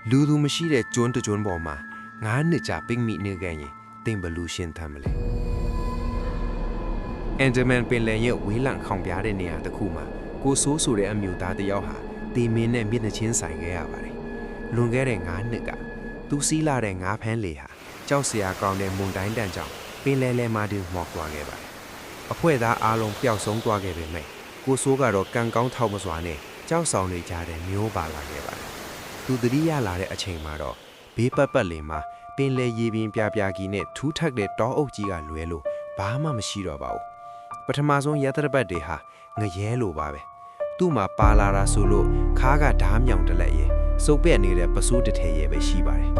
လူသူမရှိတဲ့ကျွန်းတကျွန်းပေါ်မှာ9နှစ်ကြာပိတ်မိနေခဲ့ရင်တင်ဘလူးရှင်းသမ်းမလဲအန်ဂျမန်ပင်လယ်ရဲ့ဝေးလံခေါင်ပြားတဲ့နေရာတစ်ခုမှာကိုဆိုးဆိုတဲ့အမျိုးသားတစ်ယောက်ဟာတေမင်းနဲ့မျက်နှာချင်းဆိုင်ခဲ့ရပါတယ်လွန်ခဲ့တဲ့9နှစ်ကသူစီးလာတဲ့ငါးဖမ်းလေဟာကြောက်စရာကောင်းတဲ့မုန်တိုင်းတန်ကြောင့်ပင်လယ်မှာတင်မှောက်သွားခဲ့ပါတယ်အဖွဲ့သားအားလုံးပျောက်ဆုံးသွားခဲ့ပေမဲ့ကိုဆိုးကတော့ကံကောင်းထောက်မစွာနဲ့ကြောက်ဆောင်နေကြတဲ့မျိုးပါလာခဲ့ပါတယ်သူတတိယလာတဲ့အချိန်မှာတော့ဘေးပတ်လေးမှာပင်လယ်ရေပြင်ပြပြကြီးနဲ့ထူးထပ်တဲ့တောအုပ်ကြီးကလွဲလို့ဘာမှမရှိတော့ပါဘူးပထမဆုံးရသတပတ်တွေဟာငရဲလိုပါပဲသူ့မှာပါလာတာဆိုလို့ခါးကဓားမြောင်တလက်ရဲ့စုပ်ပက်နေတဲ့ပစိုးတစ်ထည်ရဲ့ပဲရှိပါတယ်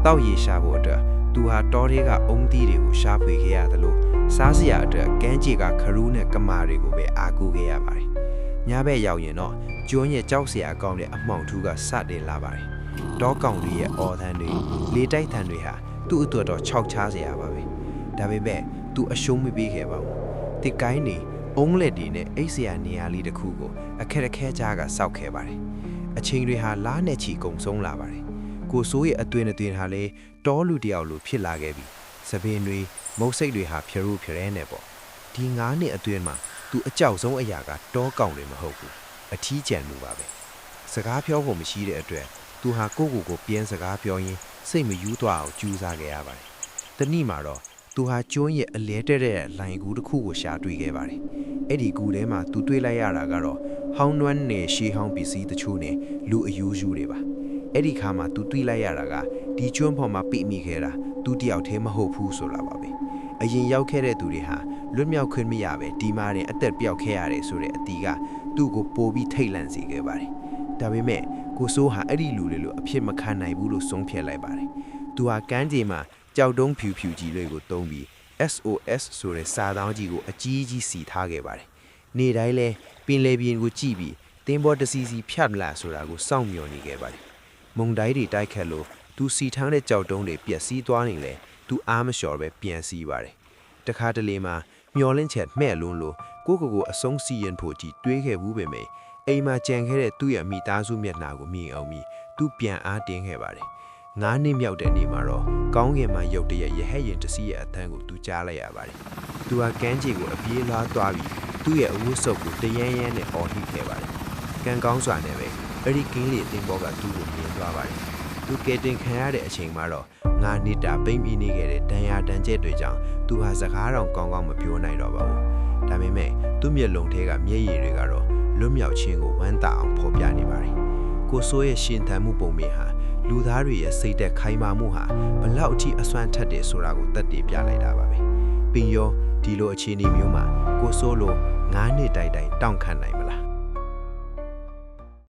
တောက်ရေရှာဖို့အတွက်သူဟာတောထဲကအုံသီးတွေကိုရှာဖွေခဲ့ရတယ်လို့စားစရာအတွက်ကန်းကြီးကခရူးနဲ့ကမာတွေကိုပဲအားကိုးခဲ့ရပါတယ်ညဘက်ရောက်ရင်တော့ကျွန်းရဲ့ကြောက်စရာကောင်းတဲ့အမှောင်ထူးကစတင်လာပါတယ်တောကောင်တွေရဲ့အော်သံတွေလေတိုက်သံတွေဟာသူ့အတွက်တော့ခြောက်ချားစရာပါပဲဒါပေမဲ့သူအရှုံးမပေးခဲ့ပါဘူးတစ်ကိုင်းနေအုံးလက်တွေနဲ့အိတ်စရာနေရာလေးတစ်ခုကိုအခက်အခဲကြားကစောက်ခဲ့ပါတယ်အချိန်တွေဟာလားနဲ့ချီကုန်ဆုံးလာပါတယ်ကိုဆိုးရဲ့အတွင်းဟာလေတောလူတယောက်လိုဖြစ်လာခဲ့ပြီစပင်တွေမုတ်စိတ်တွေဟာဖြရိုးဖြရဲနေပေါ့ဒီ9နှစ်အတွင်းမှာသူအကြောက်ဆုံးအရာကတောကောင်တွေမဟုတ်ဘူးအထီးကျန်လူပါပဲစကားပြောဖို့မရှိတဲ့အတွက်သူဟာကိုပြင်းစကားပြောရင်းစိတ်မယူသွားအောင်ကြိုးစားခဲ့ရပါတယ်တနေ့မှာတော့သူဟာကျွန်းရဲ့အလဲတဲ့လိုင်ကူတစ်ခုကိုရှာတွေ့ခဲ့ပါတယ်အဲ့ဒီကူထဲမှာသူတွေ့လိုက်ရတာကတော့ဟောင်းနွမ်းနယ်ရှေးဟောင်းပစ္စည်းတချို့နဲ့လူအယူယူတွေပါအဲ့ဒီခါမှာသူတွေ့လိုက်ရတာကဒီကျွန်းပေါ်မှာပြိမိခဲ့တာသူတယောက်တည်းမဟုတ်ဘူးဆိုတာပါပဲအရင်ရောက်ခဲ့တဲ့သူတွေဟာလွတ်မြောက်ခွင့်မရပဲဒီမှာတင်အသက်ပြောက်ခဲ့ရတယ်ဆိုတဲ့အတီးကသူ့ကိုပိုပြီးထိတ်လန့်စေခဲ့ပါတယ်ဒါပေမဲ့ကိုဆိုးဟာအဲ့ဒီလူတွေလိုအဖြစ်မခံနိုင်ဘူးလို့ဆုံးဖြတ်လိုက်ပါတယ်သူဟာကမ်းခြေမှာကြောက်တုံးဖြူကြီးတွေကိုတုံးပြီး SOS ဆိုတဲ့စာတောင်းကြီးကိုအကြီးကြီးစီထားခဲ့ပါတယ်နေတိုင်းလဲပင်လယ်ပြင်ကိုကြည့်ပြီးတင်းဘောတစီစီဖြတ်မလားဆိုတာကိုစောင့်မျှော်နေခဲ့ပါတယ်မုန်တိုင်းတွေတိုက်ခတ်လို့သူစီထမ်းတဲ့ကြောက်တုံးတွေပျက်စီးသွားနေလေသူအားမလျှော်ပဲပြန်စီးပါတယ်တခါတလေမှာမျောလင့်ချက်မှဲ့လွန်းလို့ကိုအဆုံးစီရင်ဖို့ကြီးတွေးခဲ့ဘူးပေမဲ့အိမ်မှာကြံခဲ့တဲ့သူ့ရဲ့မိသားစုမျက်နှာကိုမြင်အောင်ပြီးသူပြန်အားတင်းခဲ့ပါတယ်9နှစ်မြောက်တဲ့နေ့မှာတော့ကောင်းကင်မှာရုတ်တရက်ရဟတ်ရင်တစီးရဲ့အသံကိုသူကြားလိုက်ရပါတယ်သူဟာကမ်းခြေကိုအပြေးလွှားသွားပြီးသူ့ရဲ့အဝတ်စုပ်ကိုတရမ်းရမ်းနဲ့အော်ဟစ်ခဲ့ပါတယ်ကံကောင်းစွာနဲ့ပဲအဲ့ဒီကင်းလေးတင်ပေါ်ကသူ့ကိုမြင်သွားပါတယ်သူကဲတင်ခံရတဲ့အချိန်မှာတော့9နှစ်တာပိမ့်ပြီးနေခဲ့တဲ့ဒဏ်ရာဒဏ်ချက်တွေကြောင့်သူဟာစကားတော်ကောင်းကောင်းမပြောနိုင်တော့ပါဘူးဒါပေမဲ့သူ့မျက်လုံးထဲကမျက်ရည်တွေကတော့လွတ်မြောက်ခြင်းကိုဝမ်းသာအောင်ဖော်ပြနေပါတယ်ကိုဆိုးရဲ့ရှင်သန်မှုပုံမြင်ဟာလူသားတွေရဲ့စိတ်သက်ခိုင်မာမှုဟာဘလောက်အထိအစွမ်းထက်တယ်ဆိုတာကိုသက်သေပြလိုက်တာပါပဲပင်ရောဒီလိုအခြေအနေမျိုးမှာကိုဆိုးလို9နှစ်တိုင်တောင့်ခံနိုင်မလား